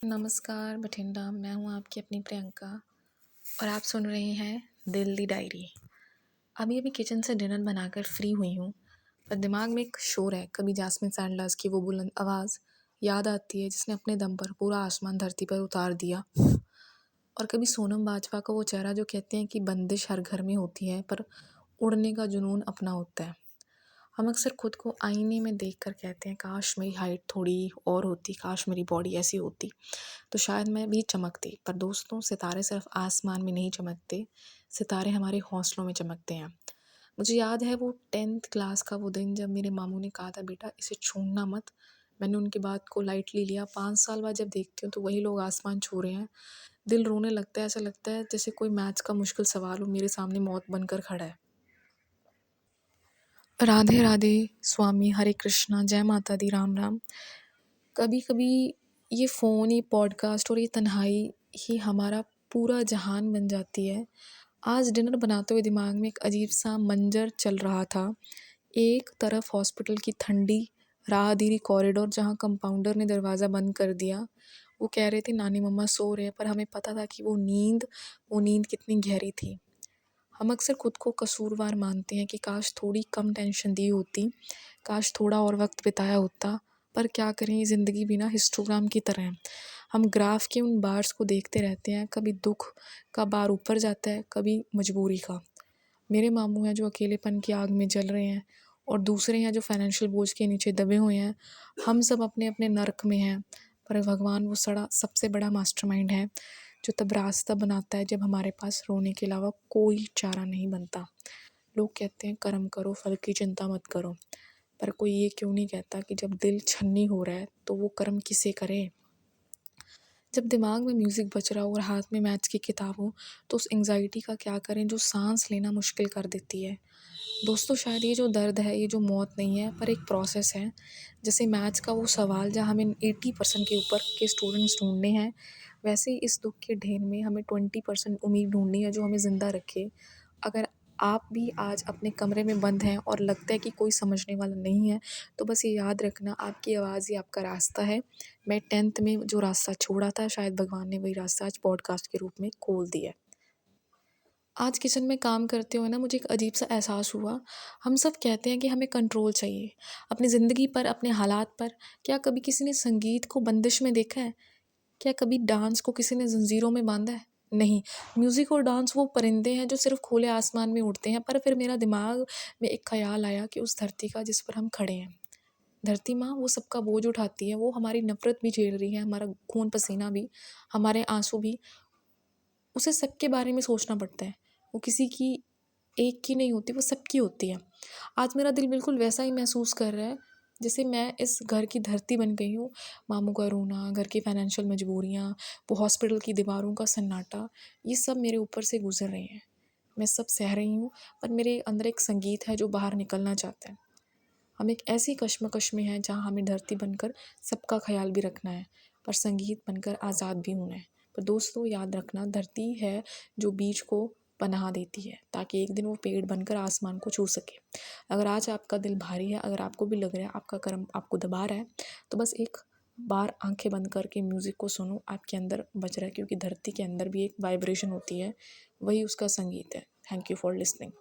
नमस्कार बठिंडा, मैं हूँ आपकी अपनी प्रियंका और आप सुन रहे हैं दिल दी डायरी। अभी अभी किचन से डिनर बनाकर फ्री हुई हूँ, पर दिमाग में एक शोर है। कभी जैस्मिन सैंडलर्स की वो बुलंद आवाज़ याद आती है जिसने अपने दम पर पूरा आसमान धरती पर उतार दिया, और कभी सोनम बाजवा का वो चेहरा जो कहते हैं कि बंदिश हर घर में होती है पर उड़ने का जुनून अपना होता है। हम अक्सर खुद को आईने में देखकर कहते हैं काश मेरी हाइट थोड़ी और होती, काश मेरी बॉडी ऐसी होती तो शायद मैं भी चमकती। पर दोस्तों, सितारे सिर्फ आसमान में नहीं चमकते, सितारे हमारे हौसलों में चमकते हैं। मुझे याद है वो 10th क्लास का वो दिन जब मेरे मामू ने कहा था बेटा इसे छूना मत। मैंने उनकी बात को लाइटली लिया। 5 साल बाद जब देखती हूँ तो वही लोग आसमान छू रहे हैं, दिल रोने लगता है। ऐसा लगता है जैसे कोई मैथ्स का मुश्किल सवाल हो मेरे सामने मौत बनकर खड़ा है। राधे राधे, स्वामी हरे कृष्णा, जय माता दी, राम राम। कभी कभी ये फ़ोन, ये पॉडकास्ट और ये तन्हाई ही हमारा पूरा जहान बन जाती है। आज डिनर बनाते हुए दिमाग में एक अजीब सा मंजर चल रहा था। एक तरफ हॉस्पिटल की ठंडी राहदीरी कॉरिडोर जहाँ कंपाउंडर ने दरवाज़ा बंद कर दिया। वो कह रहे थे नानी मम्मा सो रहे हैं, पर हमें पता था कि वो नींद कितनी गहरी थी। हम अक्सर खुद को कसूरवार मानते हैं कि काश थोड़ी कम टेंशन दी होती, काश थोड़ा और वक्त बिताया होता। पर क्या करें, ये ज़िंदगी भी ना हिस्टोग्राम की तरह है। हम ग्राफ के उन बार्स को देखते रहते हैं, कभी दुख का बार ऊपर जाता है, कभी मजबूरी का। मेरे मामू हैं जो अकेलेपन की आग में जल रहे हैं, और दूसरे हैं जो फाइनेंशियल बोझ के नीचे दबे हुए हैं। हम सब अपने अपने नर्क में हैं, पर भगवान वो सड़ा सबसे बड़ा मास्टरमाइंड है जो तब रास्ता बनाता है जब हमारे पास रोने के अलावा कोई चारा नहीं बनता। लोग कहते हैं कर्म करो, फल की चिंता मत करो, पर कोई ये क्यों नहीं कहता कि जब दिल छन्नी हो रहा है तो वो कर्म किसे करे। जब दिमाग में म्यूज़िक बज रहा हो और हाथ में मैथ्स की किताब हो, तो उस एंग्जाइटी का क्या करें जो सांस लेना मुश्किल कर देती है। दोस्तों, शायद ये जो दर्द है, ये जो मौत नहीं है पर एक प्रोसेस है। जैसे मैथ्स का वो सवाल जहाँ हमें 80% के ऊपर के स्टूडेंट्स ढूंढने हैं, वैसे ही इस दुख के ढेर में हमें 20% उम्मीद ढूंढनी है जो हमें ज़िंदा रखे। अगर आप भी आज अपने कमरे में बंद हैं और लगता है कि कोई समझने वाला नहीं है, तो बस ये याद रखना आपकी आवाज़ ही आपका रास्ता है। मैं 10th में जो रास्ता छोड़ा था, शायद भगवान ने वही रास्ता आज पॉडकास्ट के रूप में खोल दिया है। आज किचन में काम करते हुए ना मुझे एक अजीब सा एहसास हुआ। हम सब कहते हैं कि हमें कंट्रोल चाहिए अपनी ज़िंदगी पर, अपने हालात पर। क्या कभी किसी ने संगीत को बंदिश में देखा है? क्या कभी डांस को किसी ने जंजीरों में बांधा है? नहीं। म्यूज़िक और डांस वो परिंदे हैं जो सिर्फ खुले आसमान में उड़ते हैं। पर फिर मेरा दिमाग में एक ख्याल आया कि उस धरती का जिस पर हम खड़े हैं, धरती माँ वो सबका बोझ उठाती है, वो हमारी नफ़रत भी झेल रही है, हमारा खून पसीना भी, हमारे आंसू भी। उसे सबके बारे में सोचना पड़ता है। वो किसी की एक की नहीं होती, वो सबकी होती है। आज मेरा दिल बिल्कुल वैसा ही महसूस कर रहा है जैसे मैं इस घर की धरती बन गई हूँ। मामू का रोना, घर की फाइनेंशियल मजबूरियाँ, वो हॉस्पिटल की दीवारों का सन्नाटा, ये सब मेरे ऊपर से गुजर रहे हैं। मैं सब सह रही हूँ, पर मेरे अंदर एक संगीत है जो बाहर निकलना चाहता है। हम एक ऐसी कश्मकश में हैं जहाँ हमें धरती बनकर सबका ख्याल भी रखना है, पर संगीत बनकर आज़ाद भी होना है। पर दोस्तों, याद रखना, धरती है जो बीज को पनाह देती है ताकि एक दिन वो पेड़ बनकर आसमान को छू सके। अगर आज आपका दिल भारी है, अगर आपको भी लग रहा है आपका कर्म आपको दबा रहा है, तो बस एक बार आंखें बंद करके म्यूज़िक को सुनो, आपके अंदर बज रहा है, क्योंकि धरती के अंदर भी एक वाइब्रेशन होती है, वही उसका संगीत है। Thank you for listening.